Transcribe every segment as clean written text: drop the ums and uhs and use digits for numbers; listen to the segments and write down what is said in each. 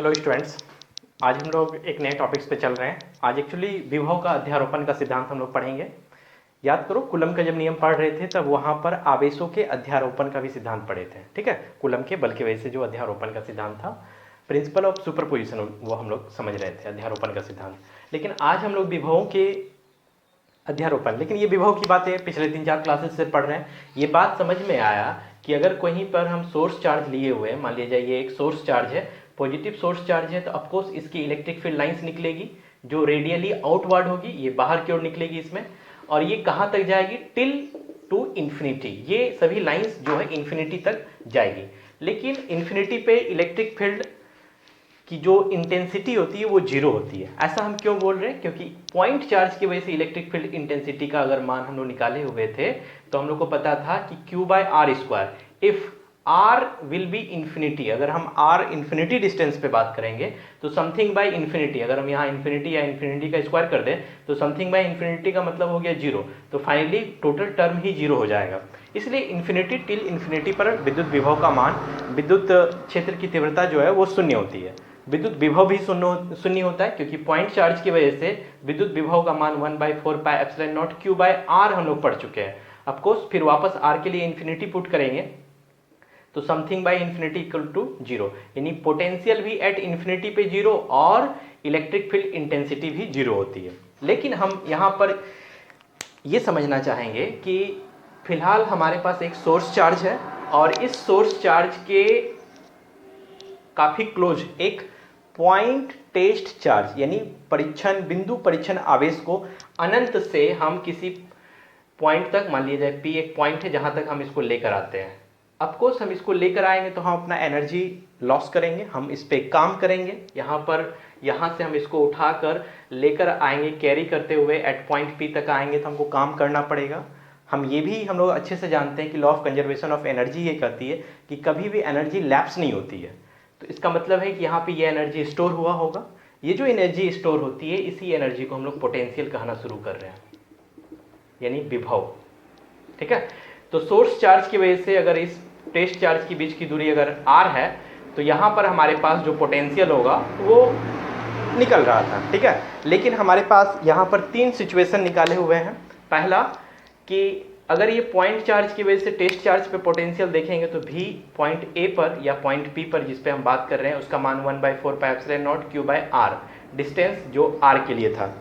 Hello students. आज हम लोग एक नए टॉपिक्स पे चल रहे हैं। आज एक्चुअली विभव का अध्यारोपण का सिद्धांत हम लोग पढ़ेंगे। याद करो, कूलम का जब नियम पढ़ रहे थे तब वहाँ पर आवेशों के अध्यारोपण का भी सिद्धांत पढ़े थे। ठीक है, कूलम के बल की वजह से जो अध्यारोपण का सिद्धांत था, प्रिंसिपल ऑफ सुपरपोजिशन, वो हम लोग समझ रहे थे, अध्यारोपण का सिद्धांत। लेकिन आज हम लोग विभवों के अध्यारोपण, लेकिन ये विभव की बातें पिछले 3-4 क्लासेस से पढ़ रहे हैं। ये बात समझ में आया कि अगर कहीं पर हम सोर्स चार्ज लिए हुए हैं, मान लीजिए ये एक सोर्स चार्ज है, पॉजिटिव सोर्स चार्ज है, तो ऑफकोर्स इसकी इलेक्ट्रिक फील्ड लाइंस निकलेगी जो रेडियली आउटवर्ड होगी, ये बाहर की ओर निकलेगी इसमें, और ये कहाँ तक जाएगी, टिल टू इन्फिनिटी। ये सभी लाइंस जो है इन्फिनिटी तक जाएगी। लेकिन इन्फिनिटी पे इलेक्ट्रिक फील्ड की जो इंटेंसिटी होती है वो जीरो होती है। ऐसा हम क्यों बोल रहे हैं? क्योंकि पॉइंट चार्ज की वजह से इलेक्ट्रिक फील्ड इंटेंसिटी का अगर मान हम लोग निकाले हुए थे तो हम लोग को पता था कि Q/r²। If r will be infinity, अगर हम r इंफिनिटी डिस्टेंस पे बात करेंगे तो समथिंग बाय इंफिनिटी, अगर हम यहाँ इंफिनिटी या इंफिनिटी का स्क्वायर कर दें तो समथिंग बाय इंफिनिटी का मतलब हो गया जीरो, तो फाइनली टोटल टर्म ही जीरो हो जाएगा। इसलिए इंफिनिटी टिल इंफिनिटी पर विद्युत विभव का मान, विद्युत क्षेत्र की तीव्रता जो है वो शून्य होती है। विद्युत विभव भी शून्य होता है, क्योंकि पॉइंट चार्ज की वजह से विद्युत विभव का मान 1/4πε0 Q/r हम लोग पढ़ चुके हैं। ऑफकोर्स फिर वापस r के लिए इंफिनिटी पुट करेंगे तो something by infinity equal to zero, यानी पोटेंशियल भी एट इंफिनिटी पे जीरो और इलेक्ट्रिक फील्ड इंटेंसिटी भी जीरो होती है। लेकिन हम यहाँ पर ये समझना चाहेंगे कि फिलहाल हमारे पास एक सोर्स चार्ज है और इस सोर्स चार्ज के काफी क्लोज एक पॉइंट टेस्ट चार्ज, यानी परीक्षण बिंदु, परीक्षण आवेश को अनंत से हम किसी पॉइंट तक, मान लिया जाए P एक पॉइंट है जहां तक हम इसको लेकर आते हैं। ऑफकोर्स हम इसको लेकर आएंगे तो हम अपना एनर्जी लॉस करेंगे, हम इस पे काम करेंगे, यहाँ से हम इसको उठाकर लेकर आएंगे, कैरी करते हुए एट पॉइंट P तक आएंगे तो हमको काम करना पड़ेगा। हम लोग अच्छे से जानते हैं कि law of conservation of energy ये कहती है कि कभी भी एनर्जी लैप्स नहीं होती है। तो इसका मतलब है कि यहाँ पे ये एनर्जी स्टोर हुआ होगा। ये जो एनर्जी स्टोर होती है, इसी एनर्जी को हम लोग पोटेंशियल कहना शुरू कर रहे हैं, यानी विभव। ठीक है, तो सोर्स चार्ज की वजह से अगर इस टेस्ट चार्ज के बीच की दूरी अगर r है तो यहाँ पर हमारे पास जो पोटेंशियल होगा वो निकल रहा था। ठीक है, लेकिन हमारे पास यहाँ पर 3 सिचुएशन निकाले हुए हैं। पहला कि अगर ये पॉइंट चार्ज की वजह से टेस्ट चार्ज पे पोटेंशियल देखेंगे तो भी पॉइंट A पर या पॉइंट P पर जिस पे हम बात कर रहे हैं उसका मान 1/4πε0 Q/r, डिस्टेंस जो r के लिए था,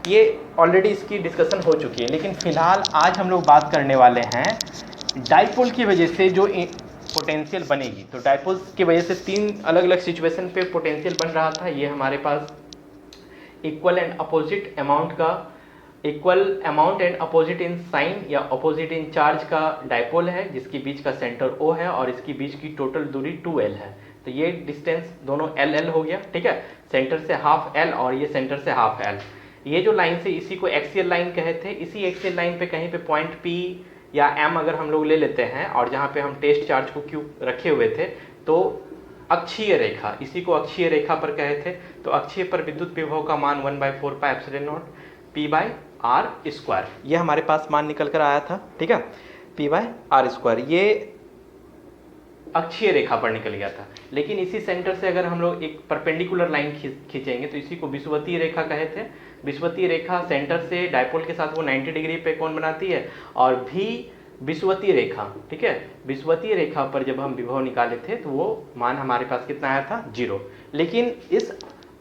ये ऑलरेडी इसकी डिस्कशन हो चुकी है। लेकिन फिलहाल आज हम लोग बात करने वाले हैं डाइपोल की वजह से जो पोटेंशियल बनेगी। तो डाइपोल की वजह से 3 अलग अलग सिचुएशन पे पोटेंशियल बन रहा था। ये हमारे पास इक्वल एंड अपोजिट अमाउंट का, equal amount and opposite in sign या अपोजिट इन चार्ज का डाइपोल है, जिसके बीच का सेंटर O है और इसकी बीच की टोटल दूरी 2l है। तो ये डिस्टेंस दोनों l हो गया। ठीक है, सेंटर से हाफ l और ये सेंटर से हाफ l। ये जो लाइन से, इसी को एक्सियल लाइन कहे थे। इसी एक्सियल लाइन पे कहीं पे पॉइंट P या M अगर हम लोग ले लेते हैं और जहाँ पे हम टेस्ट चार्ज को Q रखे हुए थे तो अक्षीय रेखा, इसी को अक्षीय रेखा पर कहे थे। तो अक्षीय पर विद्युत विभव का मान 1/4πε0 P/r², ये हमारे पास मान निकल कर आया था। ठीक है, P/r², ये अक्षीय रेखा पर निकल गया था। लेकिन इसी सेंटर से अगर हम लोग एक परपेंडिकुलर लाइन खींचेंगे तो इसी को विषुवतीय रेखा कहे थे। विषुवतीय रेखा सेंटर से डाइपोल के साथ वो 90 डिग्री पे कोण बनाती है और भी विषुवतीय रेखा। ठीक है, विषुवतीय रेखा पर जब हम विभव निकाले थे तो वो मान हमारे पास कितना आया था, 0। लेकिन इस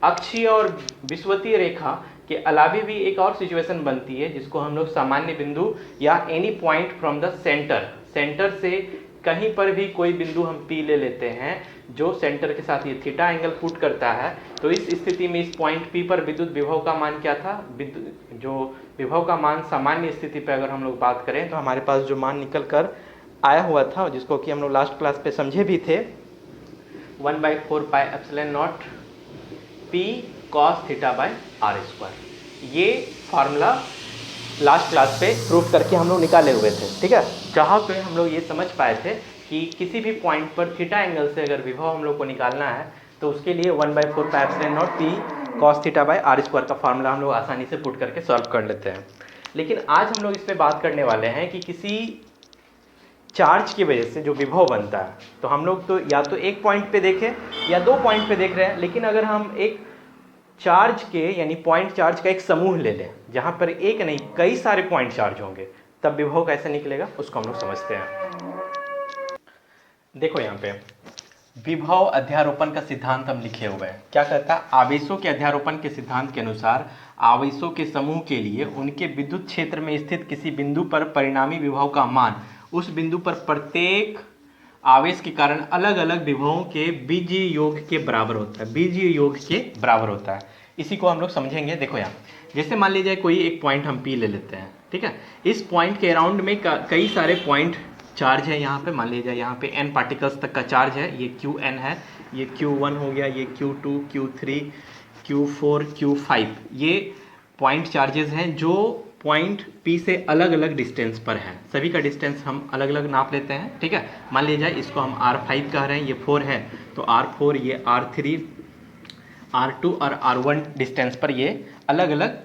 अक्षीय और विषुवतीय रेखा के अलावा भी एक और सिचुएशन बनती है जिसको हम लोग सामान्य बिंदु या any point from the centre से कहीं पर भी कोई बिंदु हम P ले लेते हैं जो सेंटर के साथ ये थीटा एंगल पुट करता है। तो इस स्थिति में इस पॉइंट P पर विद्युत विभव का मान क्या था, जो विभव का मान सामान्य स्थिति पे अगर हम लोग बात करें तो हमारे पास जो मान निकल कर आया हुआ था, जिसको कि हम लोग लास्ट क्लास पे समझे भी थे, 1/4πε0 P cos θ/r²। ये फार्मूला लास्ट क्लास पे प्रूफ करके हम लोग निकाले हुए थे। ठीक है, जहाँ पे हम लोग ये समझ पाए थे कि किसी भी पॉइंट पर थीटा एंगल से अगर विभव हम लोग को निकालना है तो उसके लिए 1/4πε0 P cos θ/r² का फार्मूला हम लोग आसानी से पुट करके सॉल्व कर लेते हैं। लेकिन आज हम लोग इस पे बात करने वाले हैं कि किसी चार्ज की वजह से जो विभव बनता है, तो हम लोग तो या तो एक पॉइंट पे देखें या दो पॉइंट पे देख रहे हैं, लेकिन अगर हम एक चार्ज के यानी पॉइंट चार्ज का एक समूह ले लें जहां पर एक नहीं कई सारे पॉइंट चार्ज होंगे, तब विभव कैसे निकलेगा उसको हम लोग समझते हैं। देखो यहाँ पे विभव अध्यारोपण का सिद्धांत हम लिखे हुए हैं। क्या कहता है? आवेशों के अध्यारोपण के सिद्धांत के अनुसार आवेशों के समूह के लिए उनके विद्युत क्षेत्र में स्थित किसी बिंदु पर परिणामी विभव का मान उस बिंदु पर प्रत्येक आवेश के कारण अलग अलग विभवों के बीजीय योग के बराबर होता है। बीजीय योग के बराबर होता है, इसी को हम लोग समझेंगे। देखो यहाँ जैसे मान लीजिए कोई एक पॉइंट हम पी ले लेते हैं, ठीक है। इस पॉइंट के अराउंड में कई सारे पॉइंट चार्ज है। यहाँ पे मान लीजिए यहाँ पे n पार्टिकल्स तक का चार्ज है, ये Qn है, ये Q1 हो गया, ये Q2, Q3, Q4, Q5, ये पॉइंट चार्जेस हैं जो पॉइंट P से अलग अलग डिस्टेंस पर हैं। सभी का डिस्टेंस हम अलग अलग नाप लेते हैं, ठीक है। मान लीजिए इसको हम R5 कह रहे हैं, ये 4 है, तो R4, ये R3, R2 और R1 डिस्टेंस पर ये अलग अलग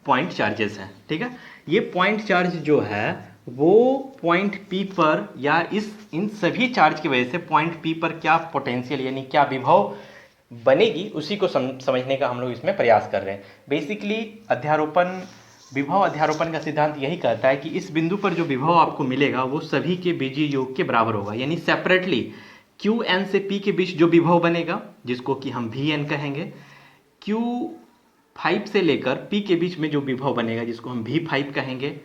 पॉइंट चार्जेस हैं, ठीक है। ये पॉइंट चार्ज जो है वो पॉइंट P पर या इन सभी चार्ज की वजह से पॉइंट P पर क्या पोटेंशियल यानी क्या विभव बनेगी, उसी को समझने का हम लोग इसमें प्रयास कर रहे हैं। बेसिकली विभव अध्यारोपण का सिद्धांत यही कहता है कि इस बिंदु पर जो विभव आपको मिलेगा वो सभी के बीजीय योग के बराबर होगा, यानी सेपरेटली Qn से P के बीच जो विभव बनेगा जिसको कि हम Vn कहेंगे, Q5 से लेकर P के बीच में जो विभव बनेगा जिसको हम V5 कहेंगे,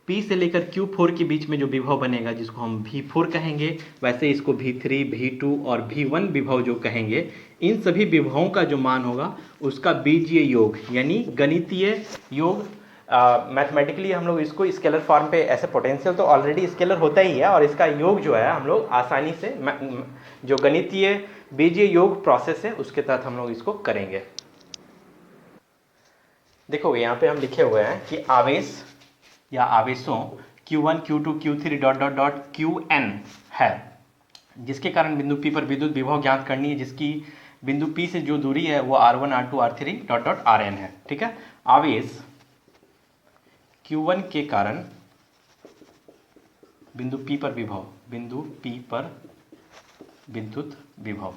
P से लेकर Q4 के बीच में जो विभव बनेगा जिसको हम V4 कहेंगे, वैसे इसको V3, V2 और V1 विभव जो कहेंगे, इन सभी विभवों का जो मान होगा उसका बीजीय योग यानी गणितीय योग। मैथमेटिकली हम लोग इसको स्केलर फॉर्म पे, ऐसे पोटेंशियल तो ऑलरेडी स्केलर होता ही है और इसका योग जो है हम लोग आसानी से जो गणितीय बीजीय योग प्रोसेस है उसके तहत हम लोग इसको करेंगे। देखो यहाँ पे हम लिखे हुए हैं कि आवेश या आवेशों Q1, Q2, Q3 dot dot dot Qn है, जिसके कारण बिंदु P पर विद्युत विभव ज्ञात करनी है, जिसकी बिंदु P से जो दूरी है वो R1, R2, R3 dot dot Rn है, ठीक है। आवेश Q1 के कारण बिंदु P पर विभव, बिंदु P पर विद्युत विभव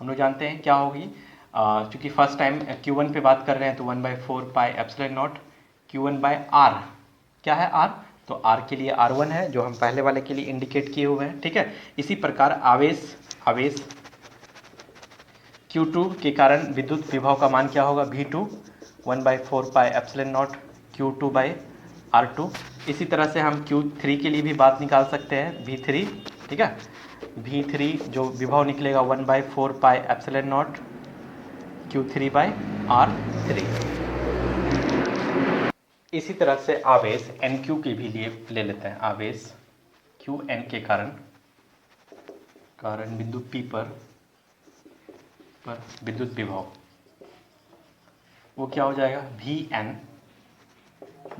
हम लोग जानते हैं क्या होगी। चूंकि फर्स्ट टाइम Q1 पे बात कर रहे हैं तो 1/4 पाई एप्सिलॉन नॉट Q1/R। क्या है R? तो R के लिए R1 है जो हम पहले वाले के लिए इंडिकेट किए हुए हैं, ठीक है। इसी प्रकार आवेश Q2 के कारण विद्युत विभव का मान क्या होगा? V2 1/4 pi epsilon not Q2/R2। इसी तरह से हम Q3 के लिए भी बात निकाल सकते हैं, V3, ठीक है। V3 जो विभव निकलेगा 1/4 पाई एप्सिलॉन नॉट Q3/R3। इसी तरह से आवेश NQ के भी लिए ले लेते हैं। आवेश Qn के कारण बिंदु P पर विद्युत विभव वो क्या हो जाएगा?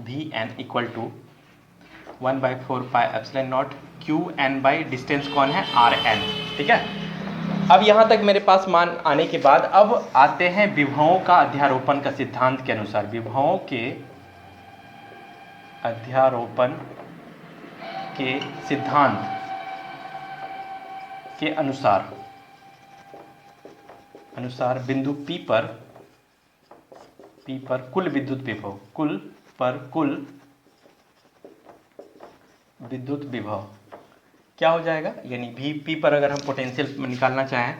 Vn equal to 1/4 pi epsilon naught Qn by distance कौन है? Rn, ठीक है। अब यहाँ तक मेरे पास मान आने के बाद अब आते हैं विभवों का अध्यारोपण का सिद्धांत के अनुसार। विभवों के अध्यारोपण के सिद्धांत के अनुसार बिंदु P पर कुल विद्युत विभव, कुल विद्युत विभव क्या हो जाएगा? यानी P पर अगर हम पोटेंशियल निकालना चाहें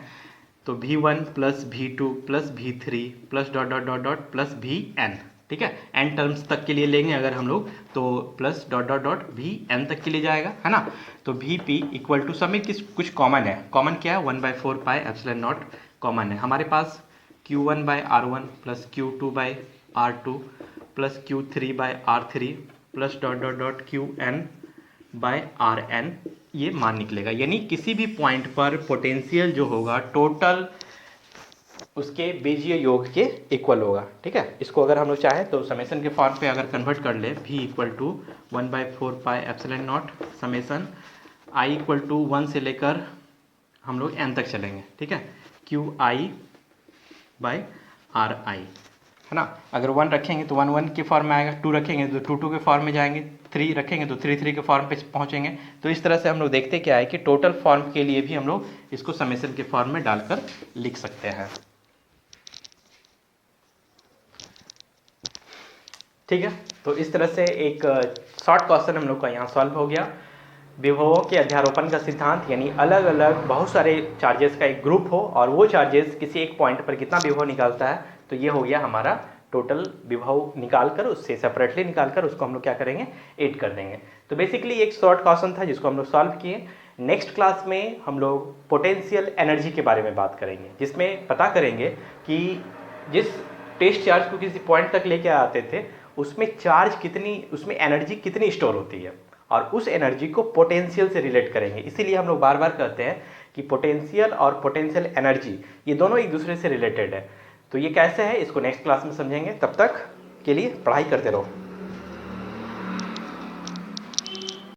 तो V1 plus V2 plus V3 plus dot dot dot dot plus Vn, ठीक है। n टर्म्स तक के लिए लेंगे अगर हम लोग तो plus dot dot dot Vn तक के लिए जाएगा, है ना। तो Vp इक्वल टू सब में कुछ कॉमन है। कॉमन क्या है? 1/4 पाई एप्सिलॉन नॉट कॉमन है हमारे पास। Q1/R1 plus Q2/R2 plus Q3/R3 plus dot dot dot Qn/Rn ये मान निकलेगा। यानी किसी भी पॉइंट पर पोटेंशियल जो होगा टोटल उसके बीजीय योग के इक्वल होगा, ठीक है। इसको अगर हम लोग चाहें तो समेसन के फॉर्म पे अगर कन्वर्ट कर ले, V equal to 1/4 pi epsilon naught summation I equal to 1 से लेकर हम लोग n तक चलेंगे, ठीक है। QI/RI है ना। अगर 1 रखेंगे तो 1 1 के फॉर्म में आएगा, 2 रखेंगे तो 2 2 के फॉर्म में जाएंगे, 3 रखेंगे तो 3 3 के फॉर्म पे पहुंचेंगे। तो इस तरह से हम लोग देखते क्या है कि टोटल फॉर्म के लिए भी हम लोग इसको समेशन के फॉर्म में डालकर लिख सकते हैं। ठीक है, तो इस तरह से एक शॉर्ट क्वेश्चन हम लोग का यहाँ सॉल्व हो गया। विभवों के अध्यारोपण का सिद्धांत यानी अलग अलग बहुत सारे चार्जेस का एक ग्रुप हो और वो चार्जेस किसी एक पॉइंट पर कितना विभव निकालता है, तो ये हो गया हमारा टोटल विभव निकालकर उससे सेपरेटली निकालकर उसको हम लोग क्या करेंगे, ऐड कर देंगे। तो बेसिकली एक शॉर्ट क्वेश्चन था जिसको हम लोग सॉल्व किए। नेक्स्ट क्लास में हम लोग पोटेंशियल एनर्जी के बारे में बात करेंगे, जिसमें पता करेंगे कि जिस टेस्ट चार्ज को किसी पॉइंट तक लेके आते थे उसमें चार्ज कितनी, उसमें एनर्जी कितनी स्टोर होती है और उस एनर्जी को पोटेंशियल से रिलेट करेंगे। इसीलिए हम लोग बार बार कहते हैं कि पोटेंशियल और पोटेंशियल एनर्जी ये दोनों एक दूसरे से रिलेटेड है। तो ये कैसे है इसको नेक्स्ट क्लास में समझेंगे। तब तक के लिए पढ़ाई करते रहो।